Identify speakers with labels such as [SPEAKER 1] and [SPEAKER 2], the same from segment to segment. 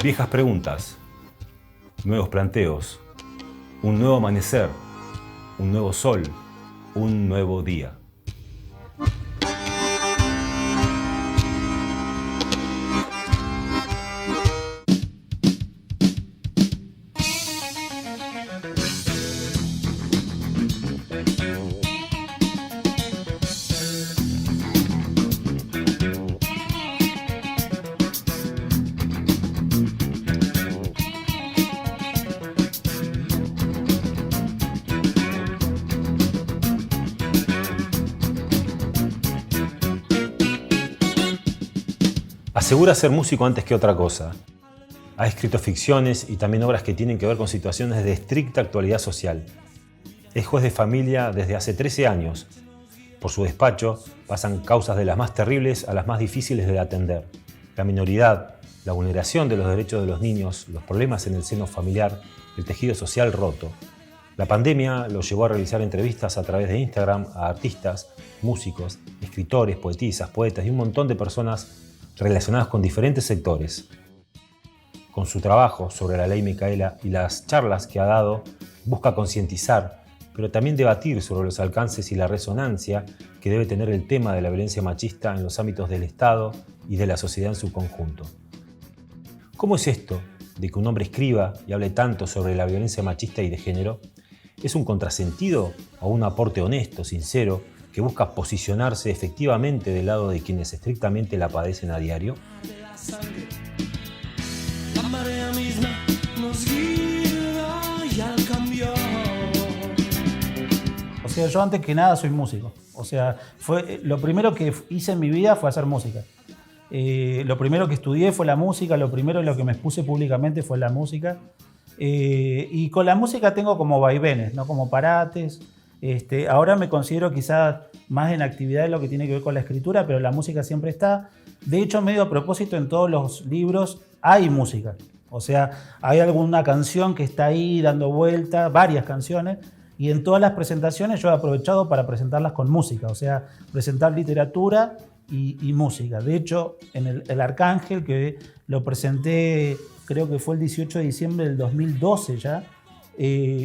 [SPEAKER 1] Viejas preguntas, nuevos planteos, un nuevo amanecer, un nuevo sol, un nuevo día. Asegura ser músico antes que otra cosa. Ha escrito ficciones y también obras que tienen que ver con situaciones de estricta actualidad social. Es juez de familia desde hace 13 años. Por su despacho pasan causas de las más terribles a las más difíciles de atender. La minoridad, la vulneración de los derechos de los niños, los problemas en el seno familiar, el tejido social roto. La pandemia lo llevó a realizar entrevistas a través de Instagram a artistas, músicos, escritores, poetisas, poetas y un montón de personas relacionadas con diferentes sectores. Con su trabajo sobre la ley Micaela y las charlas que ha dado, busca concientizar, pero también debatir sobre los alcances y la resonancia que debe tener el tema de la violencia machista en los ámbitos del Estado y de la sociedad en su conjunto. ¿Cómo es esto de que un hombre escriba y hable tanto sobre la violencia machista y de género? ¿Es un contrasentido o un aporte honesto, sincero, que busca posicionarse efectivamente del lado de quienes estrictamente la padecen a diario?
[SPEAKER 2] La marea misma nos guía y al cambio.
[SPEAKER 3] O sea, yo antes que nada soy músico. O sea, lo primero que hice en mi vida fue hacer música. Lo primero que estudié fue la música, lo primero en lo que me expuse públicamente fue la música. Y con la música tengo como vaivenes, ¿no? Como parates. Ahora me considero quizás más en actividad de lo que tiene que ver con la escritura, pero la música siempre está. De hecho, medio a propósito, en todos los libros hay música. O sea, hay alguna canción que está ahí dando vuelta, varias canciones, y en todas las presentaciones yo he aprovechado para presentarlas con música, o sea, presentar literatura y música. De hecho, en el Arcángel, que lo presenté, creo que fue el 18 de diciembre del 2012 ya,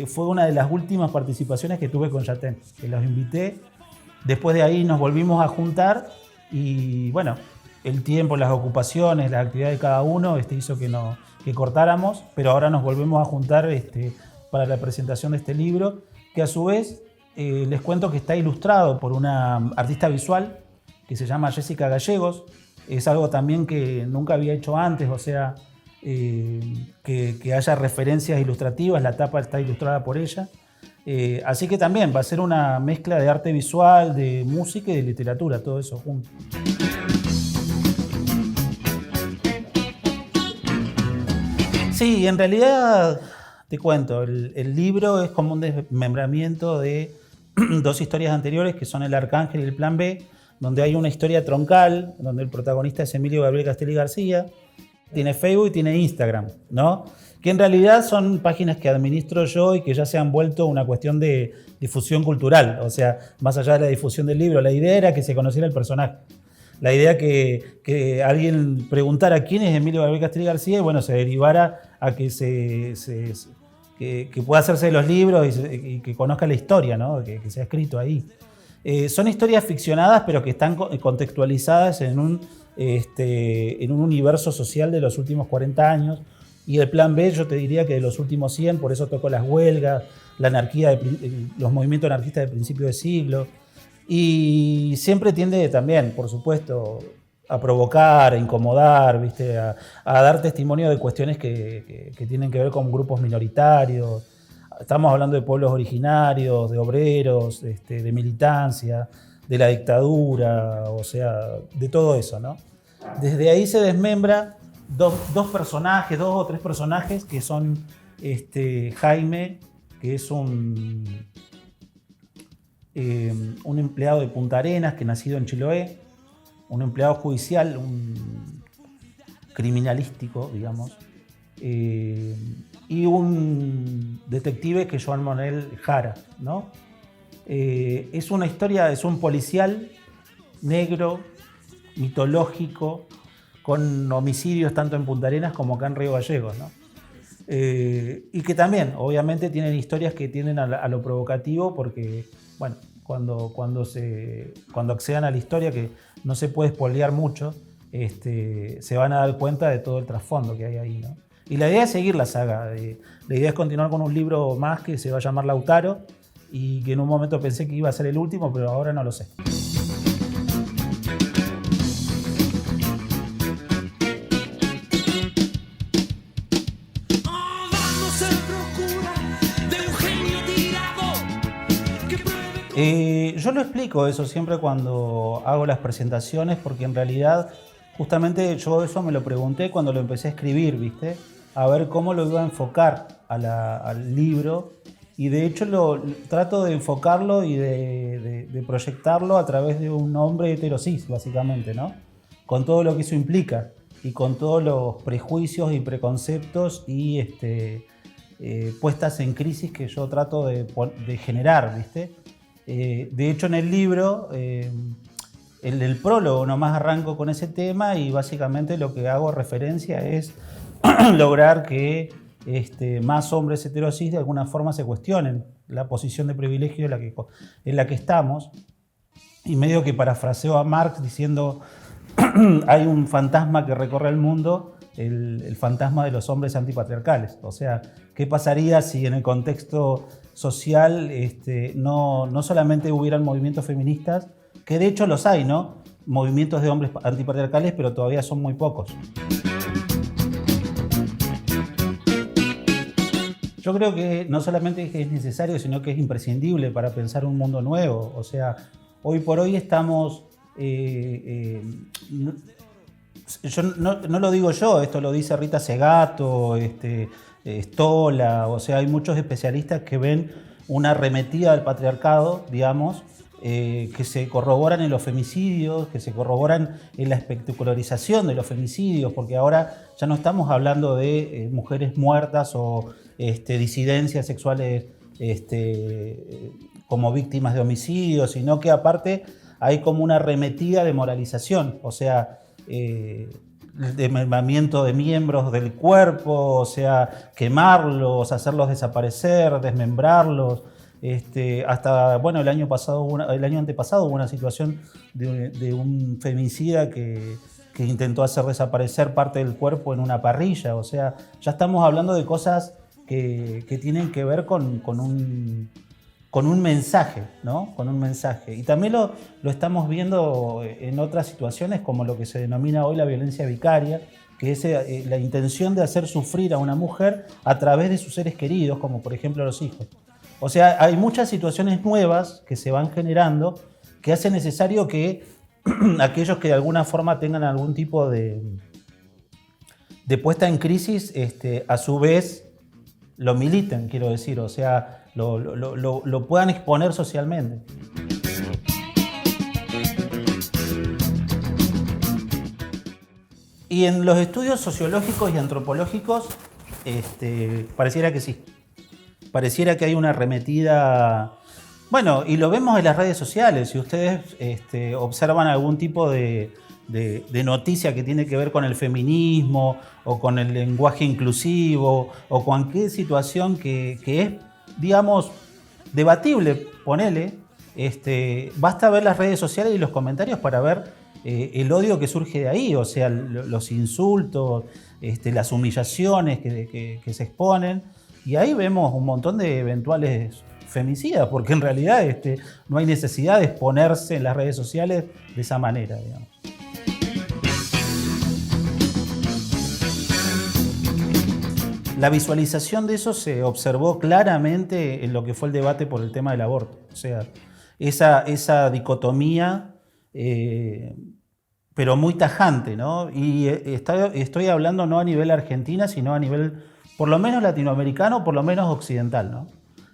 [SPEAKER 3] fue una de las últimas participaciones que tuve con Yatén, que los invité. Después de ahí nos volvimos a juntar y bueno, el tiempo, las ocupaciones, las actividades de cada uno hizo que cortáramos, pero ahora nos volvemos a juntar para la presentación de este libro, que a su vez les cuento que está ilustrado por una artista visual que se llama Jessica Gallegos. Es algo también que nunca había hecho antes, o sea, que haya referencias ilustrativas, la tapa está ilustrada por ella. Así que también va a ser una mezcla de arte visual, de música y de literatura, todo eso junto. Sí, en realidad te cuento, el libro es como un desmembramiento de dos historias anteriores que son El Arcángel y El Plan B, donde hay una historia troncal, donde el protagonista es Emilio Gabriel Castelli García. Tiene Facebook y tiene Instagram, ¿no? Que en realidad son páginas que administro yo y que ya se han vuelto una cuestión de difusión cultural. O sea, más allá de la difusión del libro, la idea era que se conociera el personaje. La idea que alguien preguntara quién es Emilio Gabriel Castelli García y bueno, se derivara a que que pueda hacerse de los libros y que conozca la historia, ¿no? Que se ha escrito ahí. Son historias ficcionadas, pero que están contextualizadas en un universo social de los últimos 40 años. Y el Plan B, yo te diría que de los últimos 100, por eso toco las huelgas, la anarquía, los movimientos anarquistas de principio de siglo. Y siempre tiende también, por supuesto, a provocar, a incomodar, ¿viste? A dar testimonio de cuestiones que tienen que ver con grupos minoritarios. Estamos hablando de pueblos originarios, de obreros, de militancia, de la dictadura, o sea, de todo eso, ¿no? Desde ahí se desmembra dos personajes, dos o tres personajes que son Jaime, que es un empleado de Punta Arenas, que nacido en Chiloé, un empleado judicial, un criminalístico, digamos, y un detective que es Joan Manuel Jara, ¿no? Es una historia, es un policial negro, mitológico, con homicidios tanto en Punta Arenas como acá en Río Gallegos, ¿no? Y que también, obviamente, tienen historias que tienden a lo provocativo porque, bueno, cuando accedan a la historia, que no se puede spoilear mucho, se van a dar cuenta de todo el trasfondo que hay ahí, ¿no? Y la idea es seguir la saga. La idea es continuar con un libro más que se va a llamar Lautaro y que en un momento pensé que iba a ser el último, pero ahora no lo sé. Yo lo explico eso siempre cuando hago las presentaciones, porque en realidad justamente yo eso me lo pregunté cuando lo empecé a escribir, ¿viste? A ver cómo lo iba a enfocar al libro, y de hecho trato de enfocarlo y de proyectarlo a través de un hombre heterosis, básicamente, ¿no? Con todo lo que eso implica y con todos los prejuicios y preconceptos y puestas en crisis que yo trato de generar, ¿viste? De hecho, en el libro, el prólogo nomás arranco con ese tema y básicamente lo que hago referencia es lograr que más hombres heterosis de alguna forma se cuestionen la posición de privilegio en la que estamos, y medio que parafraseo a Marx diciendo hay un fantasma que recorre el mundo, el fantasma de los hombres antipatriarcales. O sea, ¿qué pasaría si en el contexto social no solamente hubieran movimientos feministas, que de hecho los hay, ¿no? Movimientos de hombres antipatriarcales, pero todavía son muy pocos. Yo creo que no solamente es necesario, sino que es imprescindible para pensar un mundo nuevo. O sea, hoy por hoy estamos... no lo digo yo, esto lo dice Rita Segato, Stola, o sea, hay muchos especialistas que ven una arremetida del patriarcado, digamos, que se corroboran en los femicidios, que se corroboran en la espectacularización de los femicidios, porque ahora ya no estamos hablando de mujeres muertas o disidencias sexuales como víctimas de homicidios, sino que aparte hay como una arremetida de moralización, o sea, desmembramiento de miembros del cuerpo, o sea, quemarlos, hacerlos desaparecer, desmembrarlos. Hasta, bueno, el año antepasado hubo una situación de un femicida que intentó hacer desaparecer parte del cuerpo en una parrilla. O sea, ya estamos hablando de cosas que tienen que ver con un mensaje, ¿no? Con un mensaje. Y también lo estamos viendo en otras situaciones, como lo que se denomina hoy la violencia vicaria, que es la intención de hacer sufrir a una mujer a través de sus seres queridos, como por ejemplo los hijos. O sea, hay muchas situaciones nuevas que se van generando que hace necesario que aquellos que de alguna forma tengan algún tipo de puesta en crisis, a su vez lo militen, quiero decir, o sea, lo puedan exponer socialmente. Y en los estudios sociológicos y antropológicos, pareciera que sí. Pareciera que hay una arremetida. Bueno, y lo vemos en las redes sociales. Si ustedes observan algún tipo de noticia que tiene que ver con el feminismo o con el lenguaje inclusivo o cualquier situación que es, digamos, debatible, ponele, basta ver las redes sociales y los comentarios para ver el odio que surge de ahí, o sea, los insultos, las humillaciones que se exponen. Y ahí vemos un montón de eventuales femicidas, porque en realidad no hay necesidad de exponerse en las redes sociales de esa manera, digamos. La visualización de eso se observó claramente en lo que fue el debate por el tema del aborto. O sea, esa dicotomía, pero muy tajante, ¿no? Y estoy hablando no a nivel Argentina, sino a nivel, por lo menos latinoamericano, por lo menos occidental, ¿no?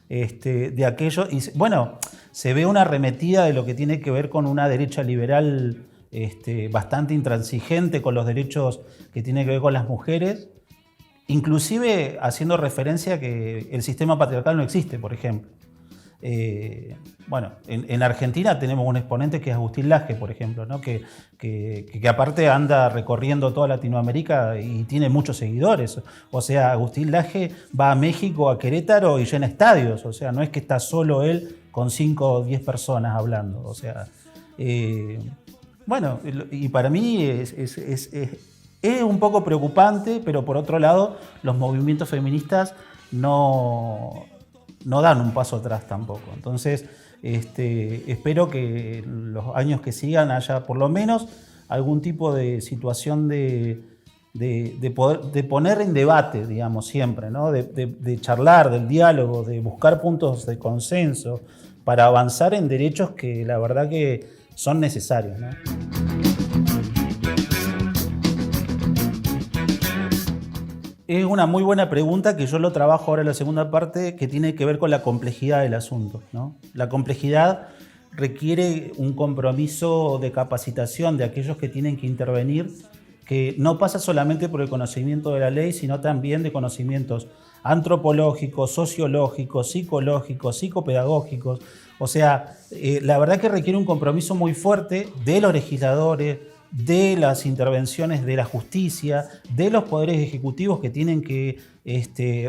[SPEAKER 3] De aquello, y bueno, se ve una arremetida de lo que tiene que ver con una derecha liberal bastante intransigente con los derechos que tiene que ver con las mujeres, inclusive haciendo referencia a que el sistema patriarcal no existe, por ejemplo. Bueno, en Argentina tenemos un exponente que es Agustín Laje, por ejemplo, ¿no? que aparte anda recorriendo toda Latinoamérica y tiene muchos seguidores. O sea, Agustín Laje va a México, a Querétaro y llena estadios. O sea, no es que está solo él con 5 o 10 personas hablando. O sea, bueno, y para mí es un poco preocupante, pero por otro lado, los movimientos feministas no dan un paso atrás tampoco. Entonces, espero que los años que sigan haya por lo menos algún tipo de situación de poner en debate, digamos, siempre, ¿no? De charlar, del diálogo, de buscar puntos de consenso para avanzar en derechos que la verdad que son necesarios, ¿no? Es una muy buena pregunta que yo lo trabajo ahora en la segunda parte, que tiene que ver con la complejidad del asunto, ¿no? La complejidad requiere un compromiso de capacitación de aquellos que tienen que intervenir, que no pasa solamente por el conocimiento de la ley, sino también de conocimientos antropológicos, sociológicos, psicológicos, psicopedagógicos. O sea, la verdad que requiere un compromiso muy fuerte de los legisladores, de las intervenciones de la justicia, de los poderes ejecutivos que tienen que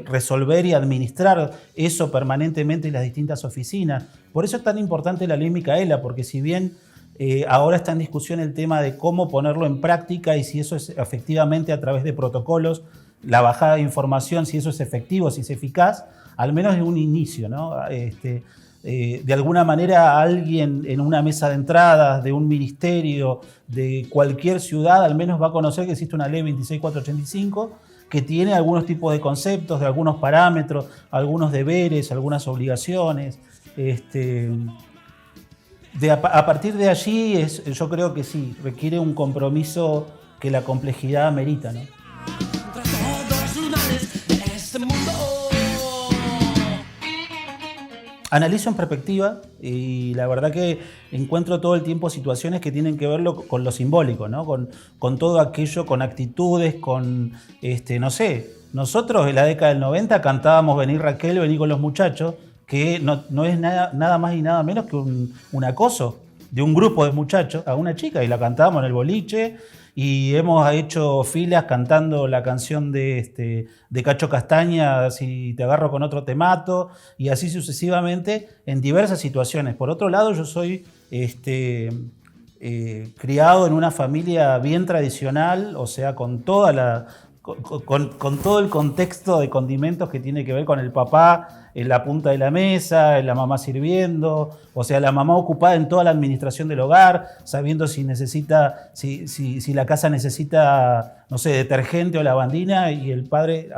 [SPEAKER 3] resolver y administrar eso permanentemente en las distintas oficinas. Por eso es tan importante la ley Micaela, porque si bien ahora está en discusión el tema de cómo ponerlo en práctica y si eso es efectivamente a través de protocolos, la bajada de información, si eso es efectivo, si es eficaz, al menos es un inicio, ¿no? De alguna manera alguien en una mesa de entradas de un ministerio de cualquier ciudad al menos va a conocer que existe una ley 26485 que tiene algunos tipos de conceptos, de algunos parámetros, algunos deberes, algunas obligaciones. A partir de allí yo creo que sí, requiere un compromiso que la complejidad amerita, ¿no? Analizo en perspectiva y la verdad que encuentro todo el tiempo situaciones que tienen que ver con lo simbólico, ¿no? Con todo aquello, con actitudes, con, no sé, nosotros en la década del 90 cantábamos Vení Raquel, vení con los muchachos, que no es nada más y nada menos que un acoso de un grupo de muchachos a una chica y la cantábamos en el boliche. Y hemos hecho filas cantando la canción de Cacho Castaña, Si te agarro con otro te mato, y así sucesivamente en diversas situaciones. Por otro lado, yo soy criado en una familia bien tradicional, o sea, con todo el contexto de condimentos que tiene que ver con el papá en la punta de la mesa, la mamá sirviendo, o sea, la mamá ocupada en toda la administración del hogar, sabiendo si la casa necesita, no sé, detergente o lavandina, y el padre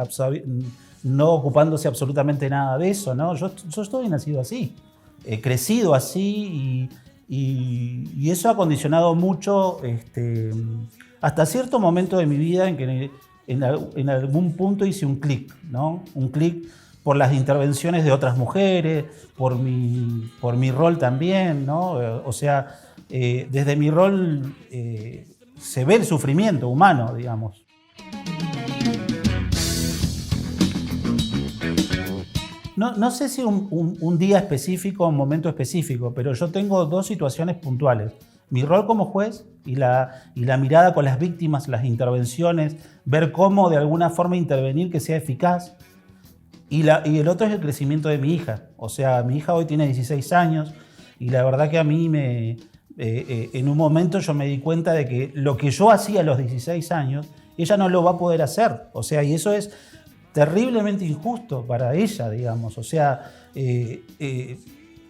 [SPEAKER 3] no ocupándose absolutamente nada de eso, ¿no? Yo estoy nacido así, he crecido así y eso ha condicionado mucho hasta cierto momento de mi vida en que en algún punto hice un clic, ¿no? Un clic por las intervenciones de otras mujeres, por mi rol también, ¿no? O sea, desde mi rol se ve el sufrimiento humano, digamos. No sé si un día específico o un momento específico, pero yo tengo dos situaciones puntuales. Mi rol como juez y la mirada con las víctimas, las intervenciones, ver cómo de alguna forma intervenir que sea eficaz. Y el otro es el crecimiento de mi hija. O sea, mi hija hoy tiene 16 años y la verdad que a mí en un momento yo me di cuenta de que lo que yo hacía a los 16 años, ella no lo va a poder hacer. O sea, y eso es terriblemente injusto para ella, digamos. O sea,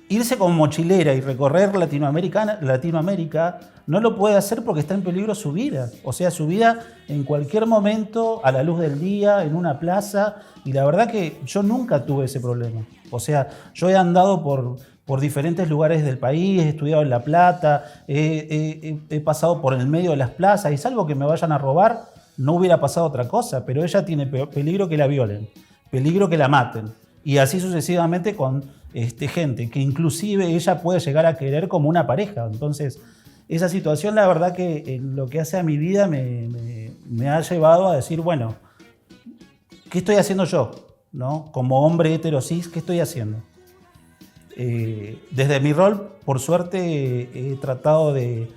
[SPEAKER 3] irse como mochilera y recorrer Latinoamérica no lo puede hacer porque está en peligro su vida. O sea, su vida en cualquier momento, a la luz del día, en una plaza. Y la verdad que yo nunca tuve ese problema. O sea, yo he andado por diferentes lugares del país, he estudiado en La Plata, he pasado por el medio de las plazas y salvo que me vayan a robar, no hubiera pasado otra cosa. Pero ella tiene peligro que la violen, peligro que la maten. Y así sucesivamente con gente que inclusive ella puede llegar a querer como una pareja. Entonces, esa situación, la verdad que lo que hace a mi vida me ha llevado a decir, bueno, ¿qué estoy haciendo yo? ¿No? Como hombre hetero cis, ¿qué estoy haciendo? Desde mi rol, por suerte, he tratado de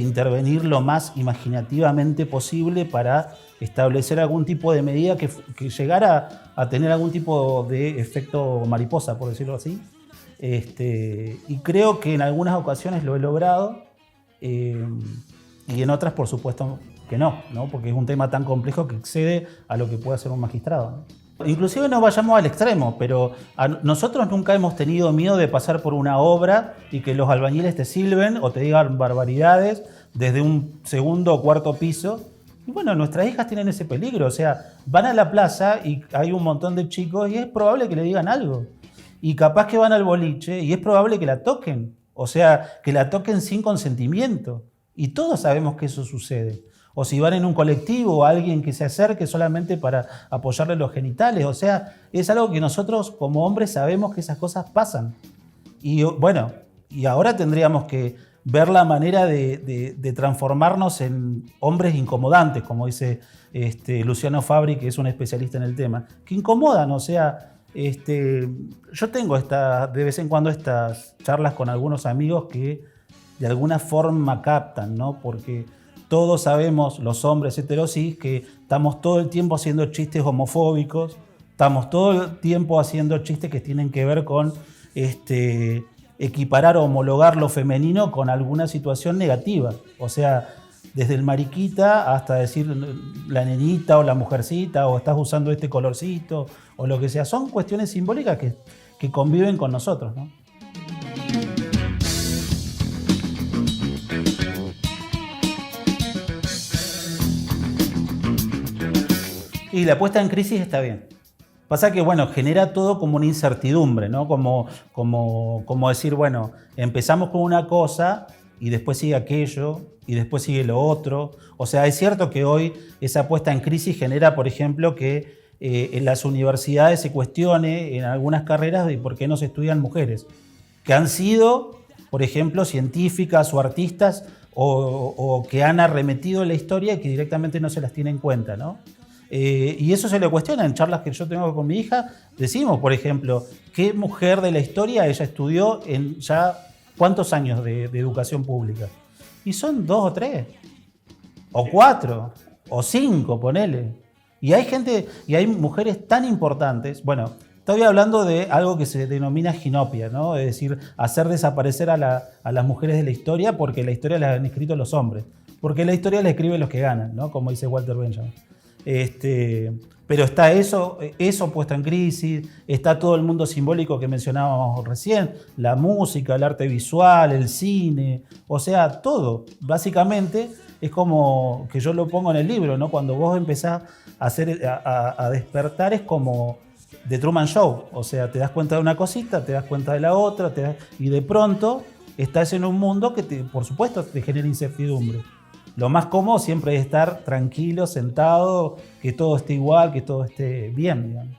[SPEAKER 3] intervenir lo más imaginativamente posible para establecer algún tipo de medida que llegara a tener algún tipo de efecto mariposa, por decirlo así. Y creo que en algunas ocasiones lo he logrado y en otras, por supuesto, que no, porque es un tema tan complejo que excede a lo que puede hacer un magistrado, ¿no? Inclusive no vayamos al extremo, pero nosotros nunca hemos tenido miedo de pasar por una obra y que los albañiles te silben o te digan barbaridades desde un segundo o cuarto piso. Y bueno, nuestras hijas tienen ese peligro, o sea, van a la plaza y hay un montón de chicos y es probable que le digan algo. Y capaz que van al boliche y es probable que la toquen, o sea, que la toquen sin consentimiento. Y todos sabemos que eso sucede. O si van en un colectivo o alguien que se acerque solamente para apoyarle los genitales. O sea, es algo que nosotros como hombres sabemos que esas cosas pasan. Y bueno, y ahora tendríamos que ver la manera de transformarnos en hombres incomodantes, como dice Luciano Fabri, que es un especialista en el tema, que incomodan, o sea, yo tengo de vez en cuando estas charlas con algunos amigos que de alguna forma captan, ¿no? Porque todos sabemos, los hombres heterosis, que estamos todo el tiempo haciendo chistes homofóbicos, estamos todo el tiempo haciendo chistes que tienen que ver con equiparar o homologar lo femenino con alguna situación negativa. O sea, desde el mariquita hasta decir la nenita o la mujercita o estás usando este colorcito o lo que sea. Son cuestiones simbólicas que conviven con nosotros, ¿no? Y la puesta en crisis está bien. Pasa que, bueno, genera todo como una incertidumbre, ¿no? Como decir, bueno, empezamos con una cosa y después sigue aquello y después sigue lo otro. O sea, es cierto que hoy esa puesta en crisis genera, por ejemplo, que en las universidades se cuestione en algunas carreras de por qué no se estudian mujeres, que han sido, por ejemplo, científicas o artistas o que han arremetido la historia y que directamente no se las tiene en cuenta, ¿no? Y eso se le cuestiona en charlas que yo tengo con mi hija. Decimos, por ejemplo, ¿qué mujer de la historia ella estudió en ya cuántos años de educación pública? Y son 2 o 3, o 4, o 5, ponele. Y hay gente, y hay mujeres tan importantes. Bueno, estoy hablando de algo que se denomina ginopia, ¿no? Es decir, hacer desaparecer a las mujeres de la historia porque la historia la han escrito los hombres. Porque la historia la escriben los que ganan, ¿no? Como dice Walter Benjamin. Pero está eso puesto en crisis, está todo el mundo simbólico que mencionábamos recién, la música, el arte visual, el cine, o sea, todo. Básicamente es como que yo lo pongo en el libro, ¿no? Cuando vos empezás a despertar es como The Truman Show, o sea, te das cuenta de una cosita, te das cuenta de la otra, y de pronto estás en un mundo que por supuesto te genera incertidumbre. Lo más cómodo siempre es estar tranquilo, sentado, que todo esté igual, que todo esté bien, digamos.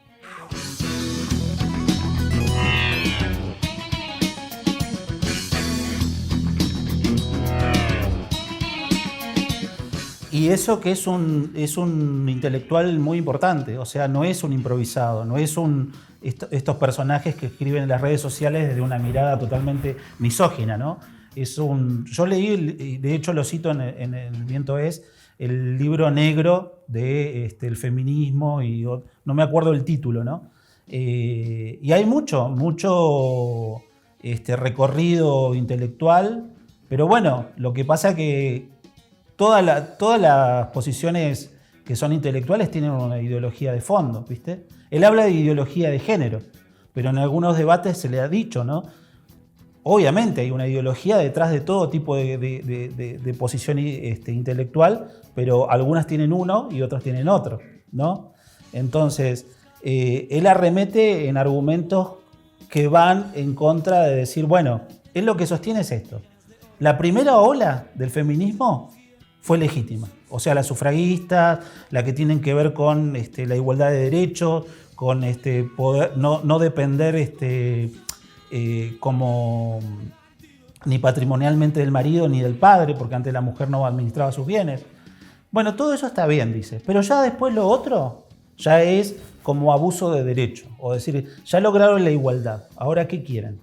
[SPEAKER 3] Y eso que es un intelectual muy importante, o sea, no es un improvisado, no es estos personajes que escriben en las redes sociales desde una mirada totalmente misógina, ¿no? Yo leí, de hecho lo cito en El Viento Es, el libro negro de el feminismo, y no me acuerdo el título, ¿no? Y hay mucho recorrido intelectual, pero bueno, lo que pasa es que todas las posiciones que son intelectuales tienen una ideología de fondo, ¿viste? Él habla de ideología de género, pero en algunos debates se le ha dicho, ¿no? Obviamente hay una ideología detrás de todo tipo de posición intelectual, pero algunas tienen uno y otras tienen otro, ¿no? Entonces, él arremete en argumentos que van en contra de decir, bueno, él lo que sostiene es esto. La primera ola del feminismo fue legítima. O sea, las sufragistas, la que tienen que ver con la igualdad de derechos, con poder no depender como ni patrimonialmente del marido ni del padre, porque antes la mujer no administraba sus bienes. Bueno, todo eso está bien, dice, pero ya después lo otro ya es como abuso de derecho, o decir, ya lograron la igualdad, ¿ahora qué quieren?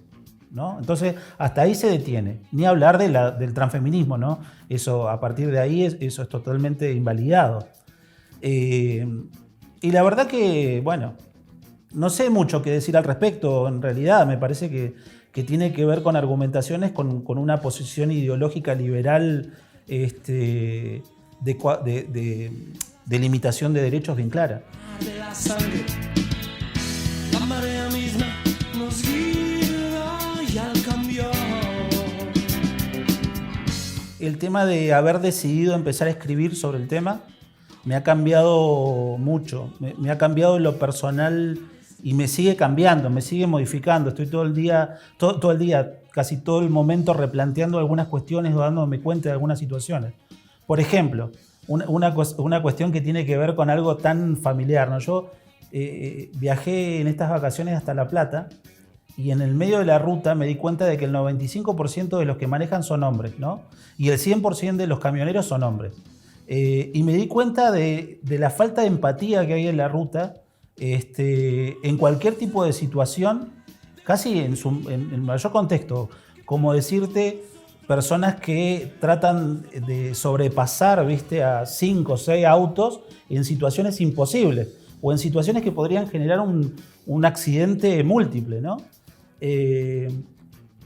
[SPEAKER 3] ¿no? Entonces, hasta ahí se detiene. Ni hablar del transfeminismo, ¿no? Eso, a partir de ahí, eso es totalmente invalidado. Y la verdad que, bueno, no sé mucho qué decir al respecto, en realidad. Me parece que tiene que ver con argumentaciones con una posición ideológica liberal de limitación de derechos bien clara.
[SPEAKER 2] De la sangre, la marea misma nos guía y al cambio.
[SPEAKER 3] El tema de haber decidido empezar a escribir sobre el tema me ha cambiado mucho. Me ha cambiado en lo personal y me sigue cambiando, me sigue modificando. Estoy todo el día, casi todo el momento replanteando algunas cuestiones o dándome cuenta de algunas situaciones. Por ejemplo, una cuestión que tiene que ver con algo tan familiar, ¿no? Yo viajé en estas vacaciones hasta La Plata y en el medio de la ruta me di cuenta de que el 95% de los que manejan son hombres, ¿no? Y el 100% de los camioneros son hombres. Y me di cuenta de la falta de empatía que hay en la ruta en cualquier tipo de situación, casi en el mayor contexto, como decirte, personas que tratan de sobrepasar, ¿viste?, a 5 o 6 autos en situaciones imposibles o en situaciones que podrían generar un accidente múltiple, ¿no?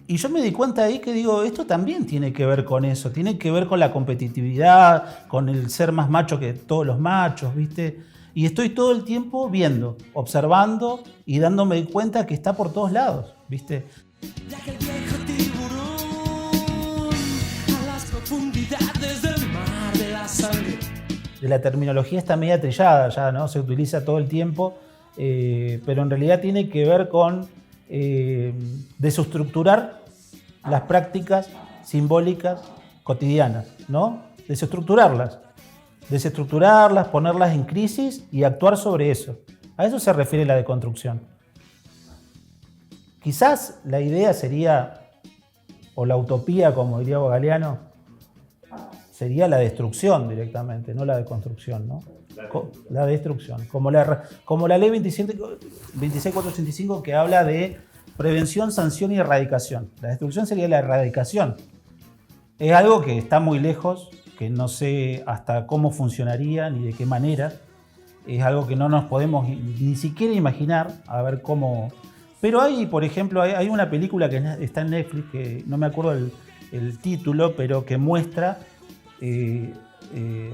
[SPEAKER 3] Y yo me di cuenta ahí que digo, esto también tiene que ver con eso, tiene que ver con la competitividad, con el ser más macho que todos los machos, ¿viste? Y estoy todo el tiempo viendo, observando y dándome cuenta que está por todos lados, ¿viste?
[SPEAKER 2] Ya que el viejo tiburón a las profundidades del mar de la sangre.
[SPEAKER 3] De la terminología está media trillada ya, ¿no? Se utiliza todo el tiempo, pero en realidad tiene que ver con desestructurar las prácticas simbólicas cotidianas, ¿no? Desestructurarlas, ponerlas en crisis y actuar sobre eso. A eso se refiere la deconstrucción. Quizás la idea sería, o la utopía, como diría Galeano, sería la destrucción directamente, no la deconstrucción, ¿no? La destrucción. Como la ley 26485 que habla de prevención, sanción y erradicación. La destrucción sería la erradicación. Es algo que está muy lejos, que no sé hasta cómo funcionaría ni de qué manera. Es algo que no nos podemos ni siquiera imaginar, a ver cómo. Pero hay, por ejemplo, hay una película que está en Netflix, que no me acuerdo el título, pero que muestra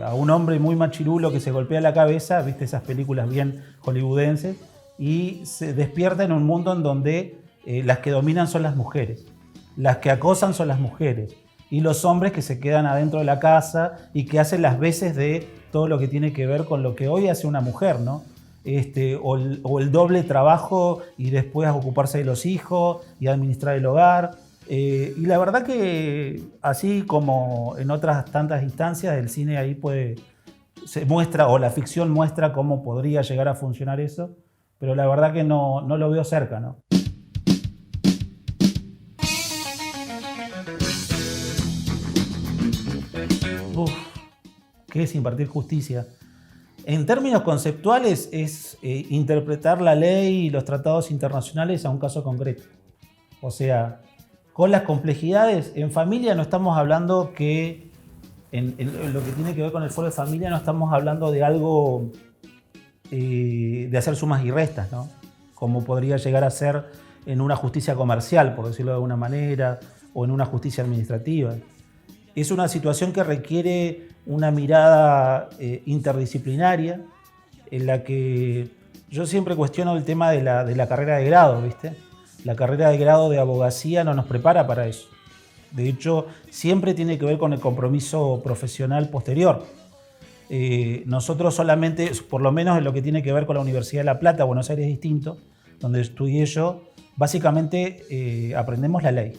[SPEAKER 3] a un hombre muy machirulo que se golpea la cabeza, viste esas películas bien hollywoodenses, y se despierta en un mundo en donde las que dominan son las mujeres, las que acosan son las mujeres, y los hombres que se quedan adentro de la casa y que hacen las veces de todo lo que tiene que ver con lo que hoy hace una mujer, ¿no? O el doble trabajo y después ocuparse de los hijos y administrar el hogar. Y la verdad que, así como en otras tantas instancias, el cine ahí se muestra, o la ficción muestra cómo podría llegar a funcionar eso, pero la verdad que no lo veo cerca, ¿no? ¿Qué es impartir justicia? En términos conceptuales es interpretar la ley y los tratados internacionales a un caso concreto. O sea, con las complejidades, en familia no estamos hablando que, en lo que tiene que ver con el foro de familia, no estamos hablando de algo de hacer sumas y restas, ¿no? Como podría llegar a ser en una justicia comercial, por decirlo de alguna manera, o en una justicia administrativa. Es una situación que requiere una mirada interdisciplinaria, en la que yo siempre cuestiono el tema de la carrera de grado, ¿viste? La carrera de grado de abogacía no nos prepara para eso. De hecho, siempre tiene que ver con el compromiso profesional posterior. Nosotros solamente, por lo menos en lo que tiene que ver con la Universidad de La Plata, Buenos Aires distinto, donde estudié yo, básicamente aprendemos la ley.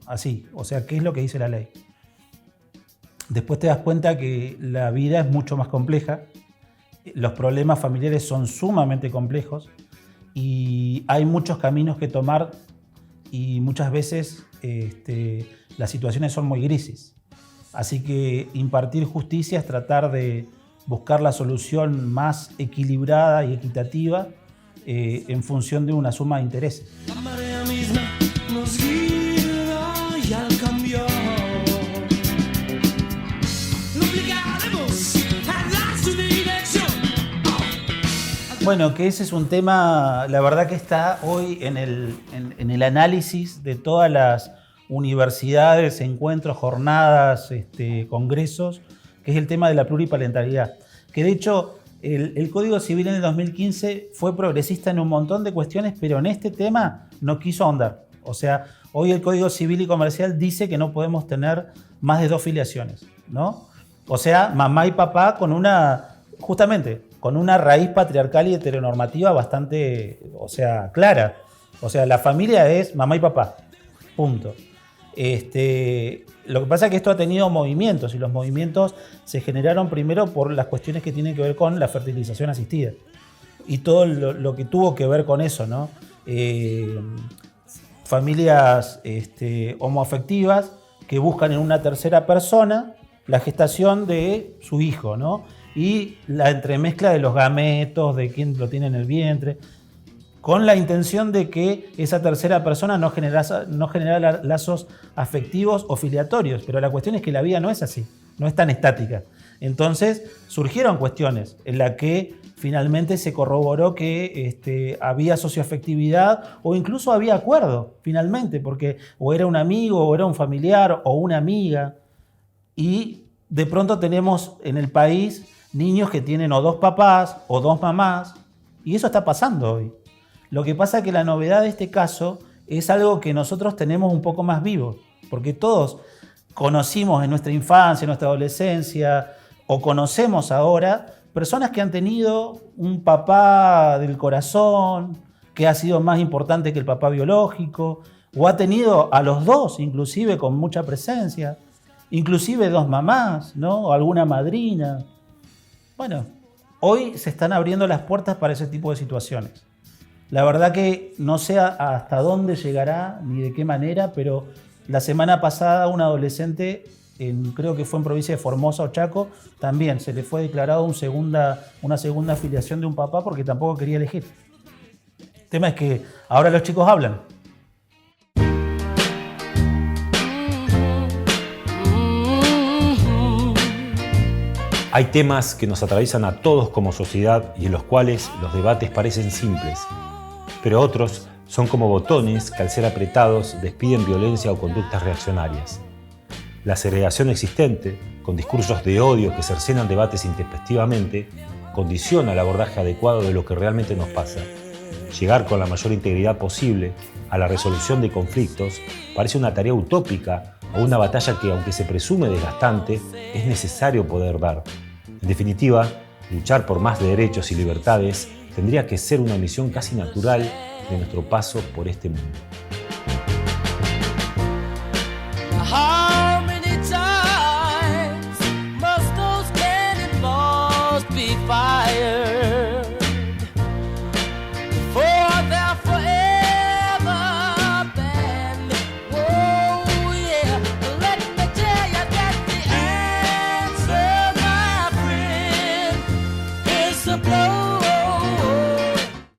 [SPEAKER 3] Así, o sea, ¿qué es lo que dice la ley? Después te das cuenta que la vida es mucho más compleja, los problemas familiares son sumamente complejos y hay muchos caminos que tomar y muchas veces las situaciones son muy grises. Así que impartir justicia es tratar de buscar la solución más equilibrada y equitativa en función de una suma de intereses.
[SPEAKER 2] La marea misma nos guía.
[SPEAKER 3] Bueno, que ese es un tema, la verdad que está hoy en el análisis de todas las universidades, encuentros, jornadas, congresos, que es el tema de la pluriparentalidad. Que de hecho el Código Civil en el 2015 fue progresista en un montón de cuestiones, pero en este tema no quiso ahondar. O sea, hoy el Código Civil y Comercial dice que no podemos tener más de 2 filiaciones, ¿no? O sea, mamá y papá justamente con una raíz patriarcal y heteronormativa bastante, clara. O sea, la familia es mamá y papá, punto. Lo que pasa es que esto ha tenido movimientos y los movimientos se generaron primero por las cuestiones que tienen que ver con la fertilización asistida y todo lo que tuvo que ver con eso, ¿no? Familias homoafectivas que buscan en una tercera persona la gestación de su hijo, ¿no? Y la entremezcla de los gametos, de quién lo tiene en el vientre, con la intención de que esa tercera persona no generara lazos afectivos o filiatorios. Pero la cuestión es que la vida no es así, no es tan estática. Entonces surgieron cuestiones en las que finalmente se corroboró que había socioafectividad o incluso había acuerdo, finalmente, porque o era un amigo, o era un familiar, o una amiga. Y de pronto tenemos en el país niños que tienen o 2 papás o 2 mamás, y eso está pasando hoy. Lo que pasa es que la novedad de este caso es algo que nosotros tenemos un poco más vivo, porque todos conocimos en nuestra infancia, en nuestra adolescencia, o conocemos ahora personas que han tenido un papá del corazón, que ha sido más importante que el papá biológico, o ha tenido a los 2, inclusive con mucha presencia, inclusive 2 mamás, ¿no? O alguna madrina. Bueno, hoy se están abriendo las puertas para ese tipo de situaciones. La verdad que no sé hasta dónde llegará ni de qué manera, pero la semana pasada un adolescente, creo que fue en provincia de Formosa o Chaco, también se le fue declarado una segunda afiliación de un papá porque tampoco quería elegir. El tema es que ahora los chicos hablan.
[SPEAKER 1] Hay temas que nos atraviesan a todos como sociedad y en los cuales los debates parecen simples, pero otros son como botones que al ser apretados despiden violencia o conductas reaccionarias. La segregación existente, con discursos de odio que cercenan debates intempestivamente, condiciona el abordaje adecuado de lo que realmente nos pasa. Llegar con la mayor integridad posible a la resolución de conflictos parece una tarea utópica o una batalla que, aunque se presume desgastante, es necesario poder dar. En definitiva, luchar por más derechos y libertades tendría que ser una misión casi natural de nuestro paso por este mundo.